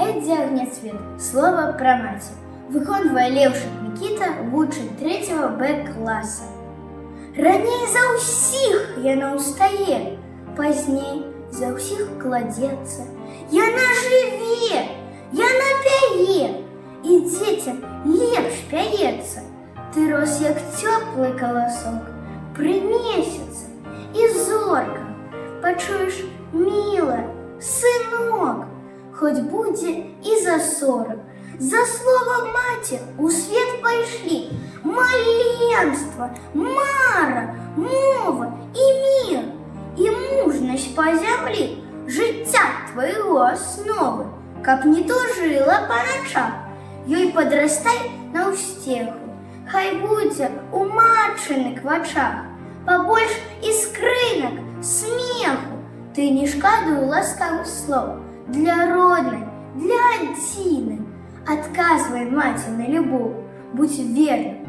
Геть огнецвет. Слово про маці. Выконвае Леўшык Мікіта, вучань 3 Б класа. Раней за ўсіх яна ўстае, пазней за ўсіх кладзецца. Яна жыве, яна пяе, і дзецям лепш пяецца. Ты рос, як цёплы каласок, пры месяцы і зоркам. Пачуеш, міла, сынок, хоць будзе і за 40. За слово маці у свет пайшлі маленства, мара, мова і мір, і мужнасць па зямлі, жыцця твайго асновы, каб не тужыла па начах, ёй падрастай на ўсцеху. Хай будзе у матчыны к вачах пабольш іскрынак, смеху. Ты не шкадуй ласкавых слоў для роднай, для адзіны. Адказвай маці на любоў, будь верным,